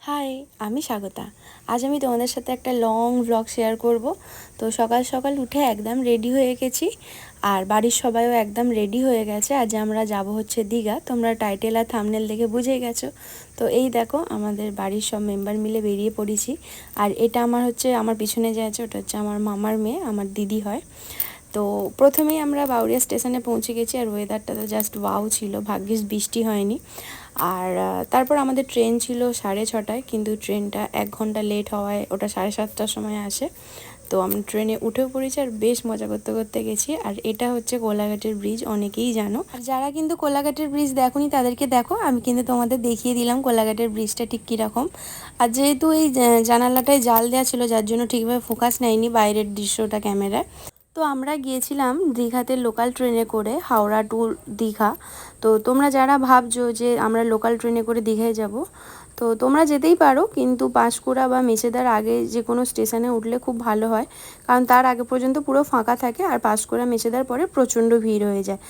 High, আমি স্বাগতা। আজ আমি তোমাদের সাথে একটা লং ব্লগ শেয়ার করব। তো সকাল সকাল উঠে একদম রেডি হয়ে গেছি, আর বাড়ির সবাইও একদম রেডি হয়ে গেছে। আজ আমরা যাব হচ্ছে দীঘা। তোমরা টাইটেল আর থাম্বনেল দেখে বুঝেই গেছো। তো এই দেখো, আমাদের বাড়ির সব মেম্বার মিলে বেরিয়ে পড়েছি। আর এটা আমার পিছনে যে আছে ওটা হচ্ছে আমার মামার মেয়ে, আমার দিদি হয়। তো প্রথমেই আমরা বাউরিয়া স্টেশনে পৌঁছে গেছি, আর ওয়েদারটা তো জাস্ট ওয়াও ছিল, ভাগ্যিস বৃষ্টি হয়নি। আর তারপর আমাদের ট্রেন ছিল 6:30টায়, কিন্তু ট্রেনটা 1 ঘন্টা লেট হওয়ায় ওটা 7:30টার সময় আসে। তো আমরা ট্রেনে উঠেও পড়েছি, আর বেশ মজা করতে করতে গেছি। আর এটা হচ্ছে কোলাঘাটের ব্রিজ, অনেকেই জানো। আর যারা কিন্তু কোলাঘাটের ব্রিজ দেখোনি তাদেরকে দেখো, আমি কিন্তু তোমাদের দেখিয়ে দিলাম কোলাঘাটের ব্রিজটা ঠিক কীরকম। আর যেহেতু এই জানালাটায় জাল দেওয়া ছিল, যার জন্য ঠিকভাবে ফোকাস নেয়নি বাইরের দৃশ্যটা ক্যামেরায়। তো আমরা গিয়েছিলাম দীঘাতে লোকাল ট্রেনে করে, হাওড়া টু দীঘা। তো তোমরা যারা ভাবছো যে আমরা লোকাল ট্রেনে করে দীঘায় যাব, তো তোমরা যেতেই পারো, কিন্তু পাঁশকুড়া বা মেচেদার আগে যে কোনো স্টেশনে উঠলে খুব ভালো হয়, কারণ তার আগে পর্যন্ত পুরো ফাঁকা থাকে, আর পাঁশকুড়া মেচেদার পরে প্রচণ্ড ভিড় হয়ে যায়।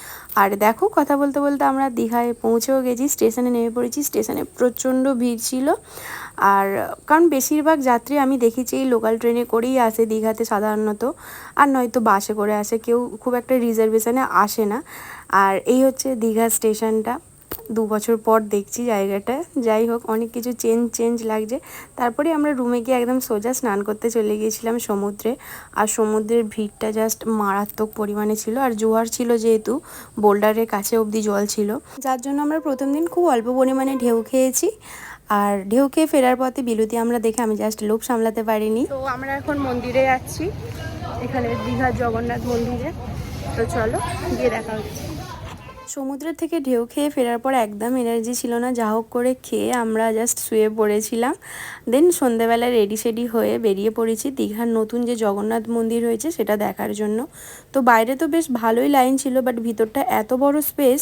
আর দেখো, কথা বলতে বলতে আমরা দীঘায় পৌঁছেও গেছি, স্টেশনে নেমে পড়েছি। স্টেশনে প্রচণ্ড ভিড় ছিল, আর কারণ বেশিরভাগ যাত্রী আমি দেখেছি এই লোকাল ট্রেনে করেই আসে দীঘাতে সাধারণত, আর নয়তো বাসে করে আসে, কেউ খুব একটা রিজার্ভেশনে আসে না। আর এই হচ্ছে দীঘা স্টেশনটা। 2 বছর পর দেখছি জায়গাটা। যাই হোক, অনেক কিছু চেঞ্জ লাগছে। তারপরে আমরা রুমে গিয়ে একদম সোজা স্নান করতে চলে গিয়েছিলাম সমুদ্রে। আর সমুদ্রের ভিড়টা জাস্ট মারাত্মক পরিমাণে ছিল, আর জোয়ার ছিল যেহেতু, বোল্ডারের কাছে অবধি জল ছিল, যার জন্য আমরা প্রথম দিন খুব অল্প পরিমাণে ঢেউ খেয়েছি। আর ঢেউ খেয়ে ফেরার পথে বিলুতি আমরা দেখে আমি জাস্ট লোভ সামলাতে পারিনি। তো আমরা এখন মন্দিরে যাচ্ছি, এখানে দীঘার জগন্নাথ মন্দিরে। তো চলো গিয়ে দেখা হচ্ছে। সমুদ্রের থেকে ঢেউ খেয়ে ফেরার পর একদম এনার্জি ছিল না, যা হোক করে খেয়ে আমরা জাস্ট শুয়ে পড়েছিলাম। দেন সন্ধেবেলায় রেডি সেডি হয়ে বেরিয়ে পড়েছি দীঘার নতুন যে জগন্নাথ মন্দির হয়েছে সেটা দেখার জন্য। তো বাইরে তো বেশ ভালোই লাইন ছিল, বাট ভিতরটা এত বড় স্পেস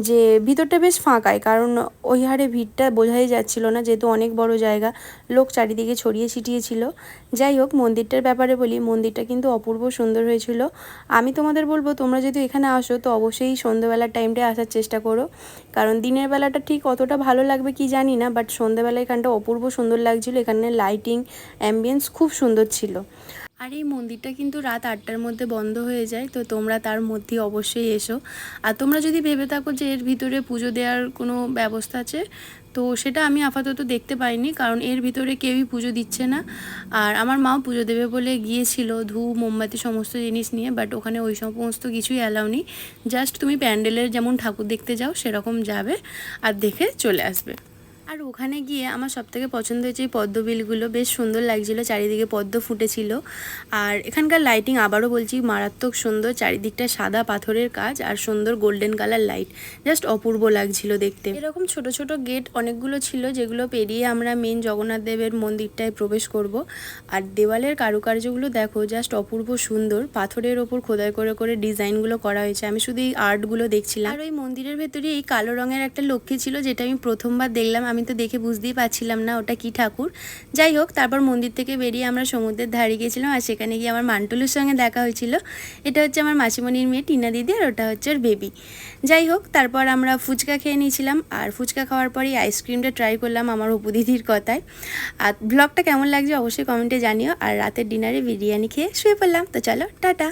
যে ভিতরটা বেশ ফাঁকায়, কারণ ওই হারে ভিড়টা বোঝাই যাচ্ছিল না, যেহেতু অনেক বড় জায়গা, লোক চারিদিকে ছড়িয়ে ছিটিয়ে ছিল। যাই হোক, মন্দিরটার ব্যাপারে বলি, মন্দিরটা কিন্তু অপূর্ব সুন্দর হয়েছিল। আমি তোমাদের বলবো, তোমরা যদি এখানে আসো তো অবশ্যই সন্ধ্যেবেলার টাইমটায় আসার চেষ্টা করো, কারণ দিনের বেলাটা ঠিক অতটা ভালো লাগবে কি জানি না, বাট সন্ধ্যেবেলা এখানটা অপূর্ব সুন্দর লাগছিল। এখানে লাইটিং, অ্যাম্বিয়েন্স খুব সুন্দর ছিল। আর এই মন্দিরটা কিন্তু রাত 8টার মধ্যে বন্ধ হয়ে যায়, তো তোমরা তার মধ্যে অবশ্যই এসো। আর তোমরা যদি ভেবে থাকো যে এর ভিতরে পুজো দেওয়ার কোনো ব্যবস্থা আছে, তো সেটা আমি আপাতত দেখতে পাইনি, কারণ এর ভিতরে কেউই পুজো দিচ্ছে না। আর আমার মাও পুজো দেবে বলে গিয়েছিল ধূপ মোমবাতি সমস্ত জিনিস নিয়ে, বাট ওখানে ওই সমস্ত কিছুই অ্যালাউ নেই। জাস্ট তুমি প্যান্ডেলের যেমন ঠাকুর দেখতে যাও সেরকম যাবে আর দেখে চলে আসবে। আর ওখানে গিয়ে আমার সবথেকে পছন্দ হয়েছে এই পদ্মবিলগুলো, বেশ সুন্দর লাগছিলো, চারিদিকে পদ্ম ফুটেছিল। আর এখানকার লাইটিং আবারও বলছি মারাত্মক সুন্দর, চারিদিকটা সাদা পাথরের কাজ আর সুন্দর গোল্ডেন কালার লাইট, জাস্ট অপূর্ব লাগছিল দেখতে। এরকম ছোট ছোট গেট অনেকগুলো ছিল, যেগুলো পেরিয়ে আমরা মেন জগন্নাথ দেবের মন্দিরটায় প্রবেশ করব। আর দেওয়ালের কারুকার্যগুলো দেখো, জাস্ট অপূর্ব সুন্দর, পাথরের ওপর খোদাই করে করে ডিজাইনগুলো করা হয়েছে। আমি শুধু এই আর্টগুলো দেখছিলাম। আর ওই মন্দিরের ভেতরে এই কালো রঙের একটা লক্ষ্মী ছিল, যেটা আমি প্রথমবার দেখলাম। আমি তো দেখে বুঝতেই পারছিলাম না ওটা কি ঠাকুর। যাই হোক, তারপর মন্দির থেকে বেরিয়ে আমরা সমুদ্রের ধারে গিয়েছিলাম, আর সেখানে গিয়ে আমার মান্টুলুর সঙ্গে দেখা হয়েছিল। এটা হচ্ছে আমার মাসিমণির মেয়ে টিনা দিদি, আর ওটা হচ্ছে ওর বেবি। যাই হোক, তারপর আমরা ফুচকা খেয়ে নিয়েছিলাম, আর ফুচকা খাওয়ার পরেই আইসক্রিমটা ট্রাই করলাম আমার অপু দিদির কথায়। আর ব্লগটা কেমন লাগছে অবশ্যই কমেন্টে জানিও। আর রাতের ডিনারে বিরিয়ানি খেয়ে শুয়ে পড়লাম। তো চলো টাটা।